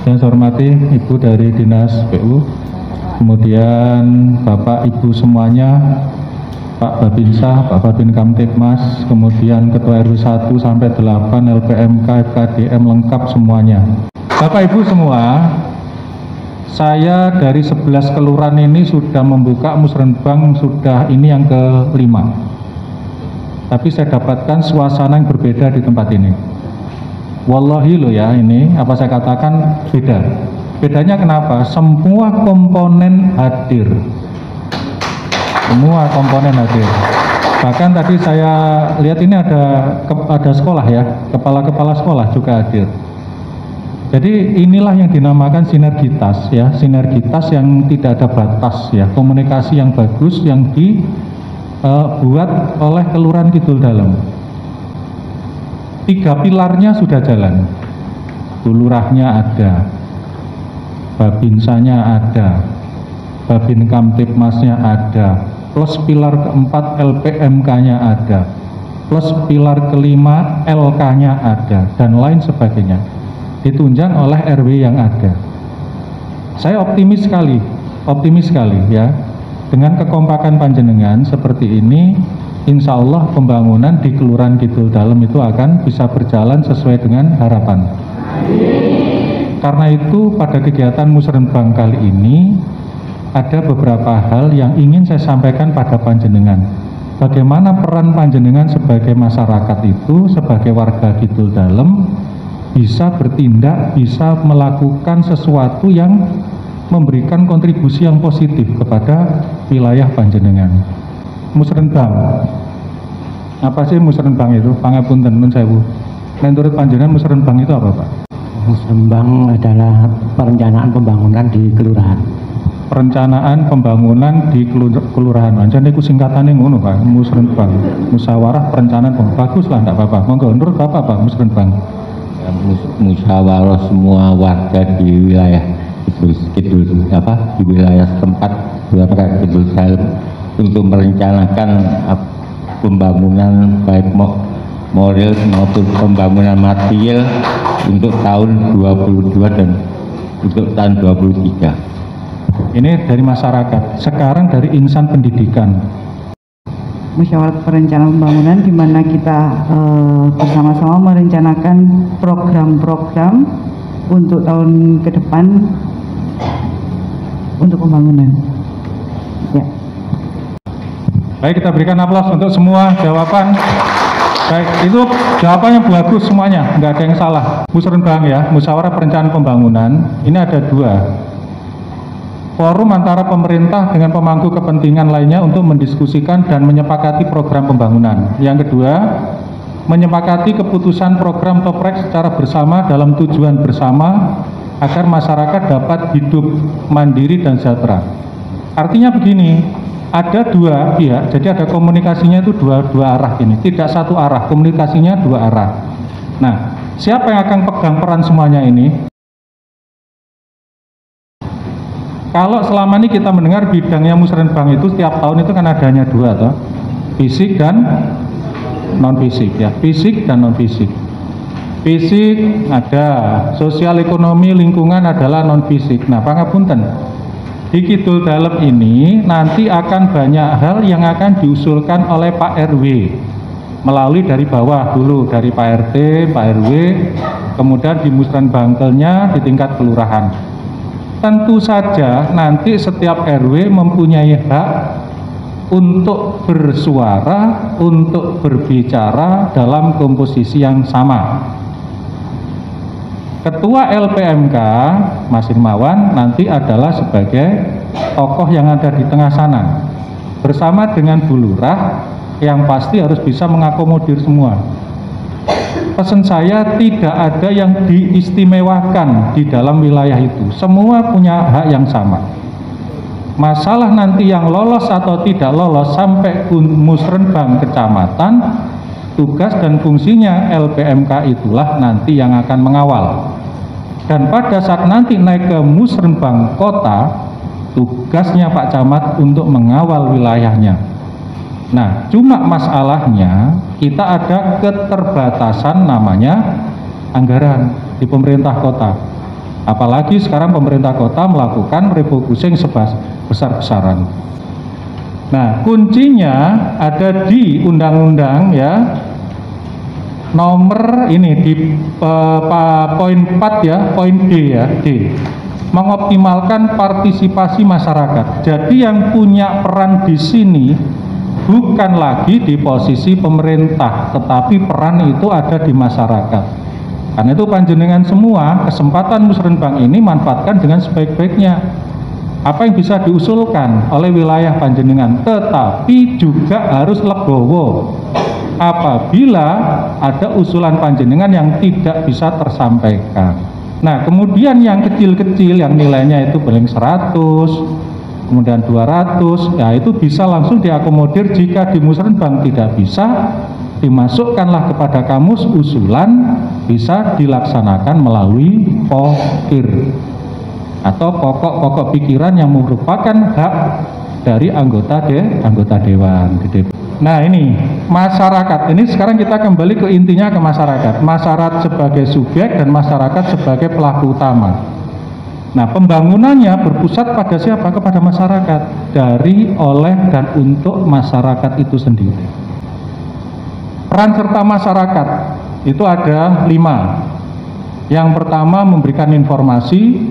Yang saya hormati Ibu dari Dinas PU, kemudian Bapak Ibu semuanya, Pak Babinsa, Pak Babin Kamtibmas, kemudian Ketua RW 1 sampai 8, LPMK, FKDM lengkap semuanya. Bapak Ibu semua, saya dari 11 kelurahan ini sudah membuka musrenbang, sudah ini yang ke-5. Tapi saya dapatkan suasana yang berbeda di tempat ini. Wallahi loh ya, ini apa saya katakan beda. Bedanya kenapa? Semua komponen hadir. Semua komponen hadir. Bahkan tadi saya lihat ini ada sekolah ya, kepala-kepala sekolah juga hadir. Jadi inilah yang dinamakan sinergitas ya, sinergitas yang tidak ada batas ya, komunikasi yang bagus yang dibuat oleh Kelurahan Kidul Dalem. 3 pilarnya sudah jalan, Lurahnya ada, Babinsanya ada, Babin Kamtibmasnya ada, plus pilar keempat LPMK-nya ada, plus pilar kelima LK-nya ada, dan lain sebagainya, ditunjang oleh RW yang ada. Saya optimis sekali ya, dengan kekompakan panjenengan seperti ini, insya Allah pembangunan di Kelurahan Kidul Dalem itu akan bisa berjalan sesuai dengan harapan. Karena itu pada kegiatan musrenbang kali ini ada beberapa hal yang ingin saya sampaikan pada panjenengan. Bagaimana peran panjenengan sebagai masyarakat itu, sebagai warga Kidul Dalem bisa bertindak, bisa melakukan sesuatu yang memberikan kontribusi yang positif kepada wilayah panjenengan. Musrenbang, apa sih musrenbang itu? Pangapunten nun sewu. Menurut panjenengan musrenbang itu apa, Pak? Musrenbang adalah perencanaan pembangunan di kelurahan. Perencanaan pembangunan di kelurahan. Jadi itu singkatannya ngono, Pak. Musrenbang, musyawarah perencanaan pembangunan. Bagus lah, enggak apa-apa. Monggo, menurut Bapak apa musrenbang? Ya, musyawarah semua warga di wilayah Kidul di wilayah setempat warga Kidul Dalem untuk merencanakan pembangunan baik moral maupun pembangunan material untuk tahun 22 dan untuk tahun 23. Ini dari masyarakat, sekarang dari insan pendidikan. Musyawarah perencanaan pembangunan di mana kita bersama-sama merencanakan program-program untuk tahun ke depan untuk pembangunan. Ya. Baik, kita berikan aplaus untuk semua jawaban. Baik, itu jawabannya bagus semuanya, nggak ada yang salah. Musrenbang ya, musyawarah perencanaan pembangunan, ini ada 2. Forum antara pemerintah dengan pemangku kepentingan lainnya untuk mendiskusikan dan menyepakati program pembangunan. Yang kedua, menyepakati keputusan program Toprek secara bersama dalam tujuan bersama agar masyarakat dapat hidup mandiri dan sejahtera. Artinya begini, ada 2 pihak, jadi ada komunikasinya itu dua arah ini, tidak satu arah, komunikasinya 2 arah. Nah, siapa yang akan pegang peran semuanya ini? Kalau selama ini kita mendengar bidangnya musrenbang itu setiap tahun itu kan adanya 2 toh, fisik dan non fisik ya, fisik dan non fisik. Fisik ada, sosial ekonomi lingkungan adalah non fisik. Nah, pangapunten, di Kidul Dalem ini nanti akan banyak hal yang akan diusulkan oleh Pak RW melalui dari bawah dulu, dari Pak RT, Pak RW, kemudian di musrenbangkelnya di tingkat kelurahan. Tentu saja nanti setiap RW mempunyai hak untuk bersuara, untuk berbicara dalam komposisi yang sama. Ketua LPMK, Mas Irmawan, nanti adalah sebagai tokoh yang ada di tengah sana. Bersama dengan Bu Lurah, yang pasti harus bisa mengakomodir semua. Pesan saya, tidak ada yang diistimewakan di dalam wilayah itu. Semua punya hak yang sama. Masalah nanti yang lolos atau tidak lolos sampai musrenbang kecamatan, tugas dan fungsinya LPMK itulah nanti yang akan mengawal. Dan pada saat nanti naik ke musrenbang kota, tugasnya Pak Camat untuk mengawal wilayahnya. Nah, cuma masalahnya kita ada keterbatasan namanya anggaran di pemerintah kota. Apalagi sekarang pemerintah kota melakukan refocusing besar-besaran. Nah, kuncinya ada di undang-undang ya, nomor ini di poin 4 ya, poin D ya, D. Mengoptimalkan partisipasi masyarakat. Jadi yang punya peran di sini bukan lagi di posisi pemerintah, tetapi peran itu ada di masyarakat. Karena itu panjenengan semua kesempatan musrenbang ini manfaatkan dengan sebaik-baiknya. Apa yang bisa diusulkan oleh wilayah panjenengan, tetapi juga harus legowo apabila ada usulan panjenengan yang tidak bisa tersampaikan. Nah, kemudian yang kecil-kecil yang nilainya itu paling 100, kemudian 200, ya itu bisa langsung diakomodir. Jika di musrenbang tidak bisa, dimasukkanlah kepada kamus usulan, bisa dilaksanakan melalui POKIR atau pokok-pokok pikiran yang merupakan hak dari anggota dewan. Nah, ini masyarakat, ini sekarang kita kembali ke intinya, ke masyarakat. Masyarakat sebagai subjek dan masyarakat sebagai pelaku utama. Nah, pembangunannya berpusat pada siapa? Kepada masyarakat, dari, oleh, dan untuk masyarakat itu sendiri. Peran serta masyarakat itu ada 5. Yang pertama memberikan informasi,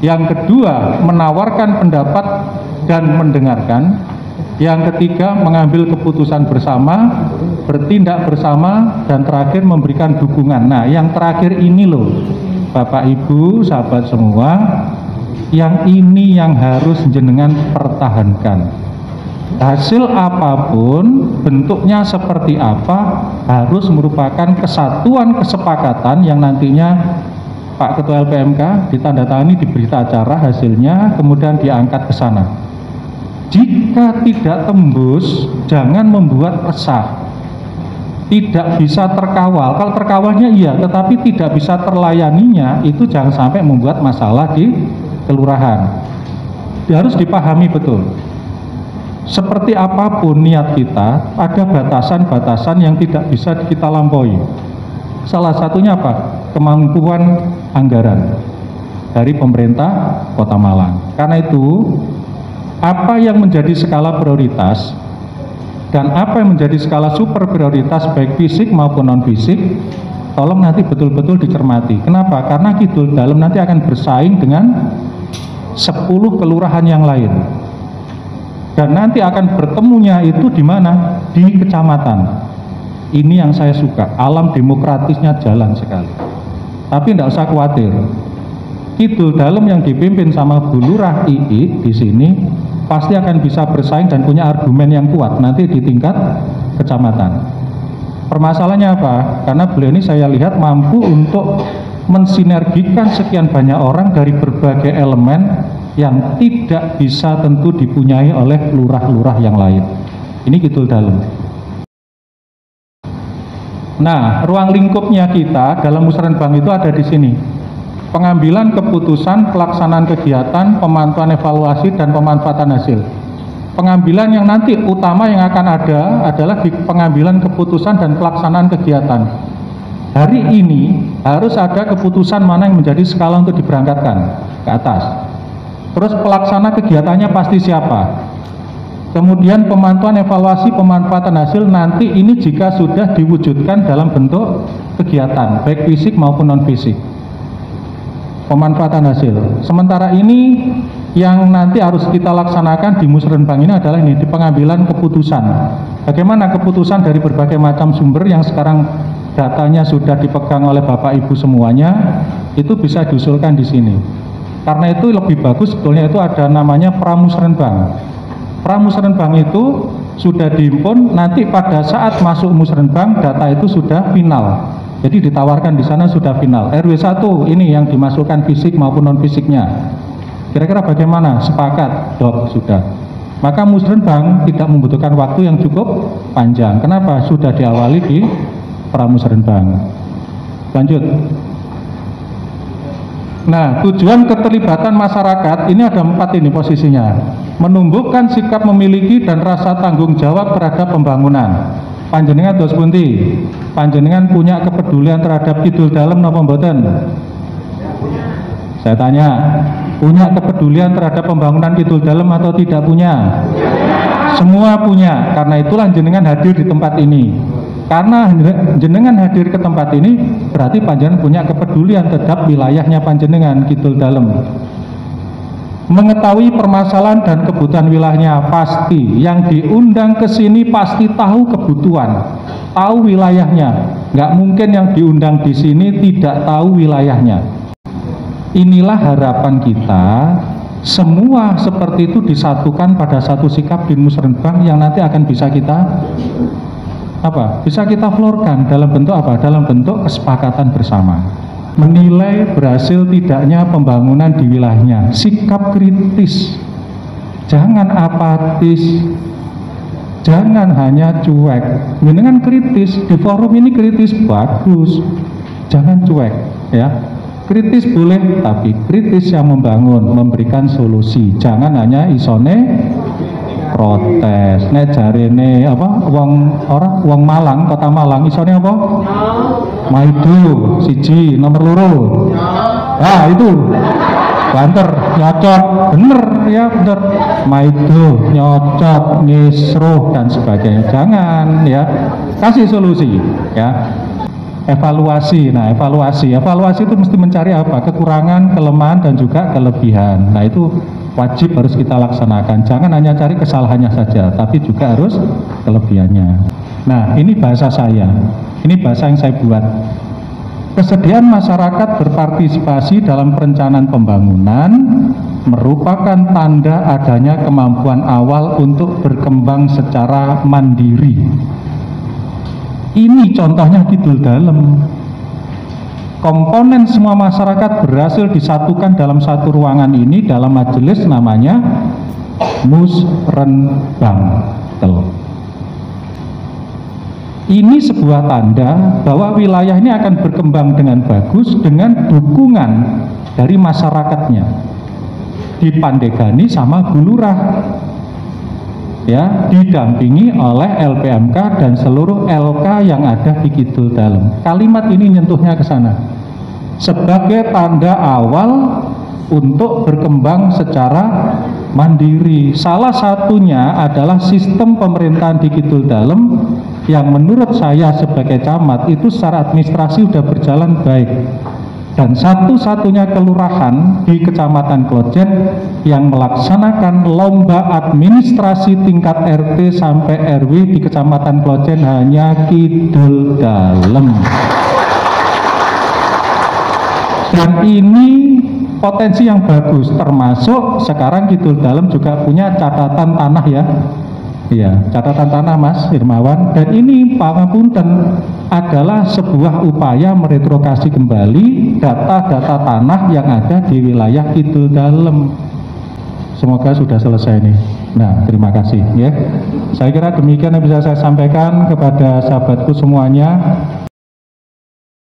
yang kedua menawarkan pendapat dan mendengarkan, yang ketiga mengambil keputusan bersama, bertindak bersama, dan terakhir memberikan dukungan. Nah, yang terakhir ini loh Bapak Ibu sahabat semua, yang ini yang harus jenengan pertahankan. Hasil apapun, bentuknya seperti apa, harus merupakan kesatuan kesepakatan yang nantinya Pak Ketua LPMK ditandatangani di berita acara hasilnya, kemudian diangkat ke sana. Jika tidak tembus, jangan membuat resah. Tidak bisa terkawal. Kalau terkawalnya iya, tetapi tidak bisa terlayaninya, itu jangan sampai membuat masalah di kelurahan. Harus dipahami betul. Seperti apapun niat kita, ada batasan-batasan yang tidak bisa kita lampaui. Salah satunya apa? Kemampuan anggaran dari pemerintah Kota Malang. Karena itu, apa yang menjadi skala prioritas dan apa yang menjadi skala super prioritas baik fisik maupun non fisik, tolong nanti betul-betul dicermati. Kenapa? Karena Kidul Dalem nanti akan bersaing dengan 10 kelurahan yang lain. Dan nanti akan bertemunya itu di mana? Di kecamatan. Ini yang saya suka, alam demokratisnya jalan sekali. Tapi tidak usah khawatir. Kidul Dalem yang dipimpin sama Bu Lurah II di sini pasti akan bisa bersaing dan punya argumen yang kuat nanti di tingkat kecamatan. Permasalahannya apa? Karena beliau ini saya lihat mampu untuk mensinergikan sekian banyak orang dari berbagai elemen yang tidak bisa tentu dipunyai oleh lurah-lurah yang lain. Ini Kidul Dalem. Nah, ruang lingkupnya kita dalam musrenbang itu ada di sini. Pengambilan keputusan, pelaksanaan kegiatan, pemantauan evaluasi, dan pemanfaatan hasil. Pengambilan yang nanti utama yang akan ada adalah di pengambilan keputusan dan pelaksanaan kegiatan. Hari ini harus ada keputusan mana yang menjadi skala untuk diberangkatkan ke atas. Terus pelaksana kegiatannya pasti siapa. Kemudian pemantauan evaluasi pemanfaatan hasil nanti ini jika sudah diwujudkan dalam bentuk kegiatan baik fisik maupun non fisik. Pemanfaatan hasil. Sementara ini yang nanti harus kita laksanakan di musrenbang ini adalah ini, di pengambilan keputusan. Bagaimana keputusan dari berbagai macam sumber yang sekarang datanya sudah dipegang oleh Bapak Ibu semuanya, itu bisa diusulkan di sini. Karena itu lebih bagus sebetulnya itu ada namanya pramusrenbang. Pramusrenbang itu sudah dihimpun, nanti pada saat masuk musrenbang data itu sudah final. Jadi ditawarkan di sana sudah final. RW1 ini yang dimasukkan fisik maupun non fisiknya. Kira-kira bagaimana? Sepakat, Dok, sudah. Maka musrenbang tidak membutuhkan waktu yang cukup panjang. Kenapa? Sudah diawali di pramusrenbang. Lanjut. Nah, tujuan keterlibatan masyarakat ini ada 4 ini posisinya. Menumbuhkan sikap memiliki dan rasa tanggung jawab terhadap pembangunan. Panjenengan dos pundi? Panjenengan punya kepedulian terhadap Kidul Dalem napa mboten? Saya tanya, punya kepedulian terhadap pembangunan Kidul Dalem atau tidak punya? Semua punya, karena itulah jenengan hadir di tempat ini. Karena jenengan hadir ke tempat ini, berarti panjenengan punya kepedulian terhadap wilayahnya panjenengan Kidul Dalem. Mengetahui permasalahan dan kebutuhan wilayahnya pasti, yang diundang ke sini pasti tahu kebutuhan, tahu wilayahnya. Nggak mungkin yang diundang di sini tidak tahu wilayahnya. Inilah harapan kita, semua seperti itu disatukan pada satu sikap di musrenbang yang nanti akan bisa kita Bisa kita florkan dalam bentuk apa? Dalam bentuk kesepakatan bersama. Menilai berhasil tidaknya pembangunan di wilayahnya, sikap kritis, jangan apatis, jangan hanya cuek. Dengan kritis di forum ini kritis bagus, jangan cuek ya. Kritis boleh, tapi kritis yang membangun, memberikan solusi. Jangan hanya isone protes. Nek jarene wong Malang, Kota Malang isone apa? Maido siji nomor loro. Nah, itu banter, nyocot, bener ya, bener. Maido, nyocot, ngisruh dan sebagainya. Jangan ya. Kasih solusi ya. Evaluasi. Nah, evaluasi itu mesti mencari apa? Kekurangan, kelemahan dan juga kelebihan. Nah, itu wajib harus kita laksanakan. Jangan hanya cari kesalahannya saja, tapi juga harus kelebihannya. Nah, ini bahasa saya. Ini bahasa yang saya buat. Kesediaan masyarakat berpartisipasi dalam perencanaan pembangunan merupakan tanda adanya kemampuan awal untuk berkembang secara mandiri. Ini contohnya Kidul Dalem. Komponen semua masyarakat berhasil disatukan dalam satu ruangan ini dalam majelis namanya Musrenbang. Ini sebuah tanda bahwa wilayah ini akan berkembang dengan bagus dengan dukungan dari masyarakatnya. Dipandegani sama Bulurah. Ya, didampingi oleh LPMK dan seluruh LK yang ada di Kidul Dalem. Kalimat ini nyentuhnya ke sana. Sebagai tanda awal untuk berkembang secara mandiri. Salah satunya adalah sistem pemerintahan di Kidul Dalem yang menurut saya sebagai camat itu secara administrasi sudah berjalan baik. Dan satu-satunya kelurahan di Kecamatan Klojen yang melaksanakan lomba administrasi tingkat RT sampai RW di Kecamatan Klojen hanya Kidul Dalem. Dan ini potensi yang bagus, termasuk sekarang Kidul Dalem juga punya catatan tanah ya. Iya, catatan tanah Mas Irmawan. Dan ini pangapunten adalah sebuah upaya meretrokasi kembali data-data tanah yang ada di wilayah Kidul Dalem. Semoga sudah selesai nih. Nah, terima kasih ya. Saya kira demikian yang bisa saya sampaikan kepada sahabatku semuanya.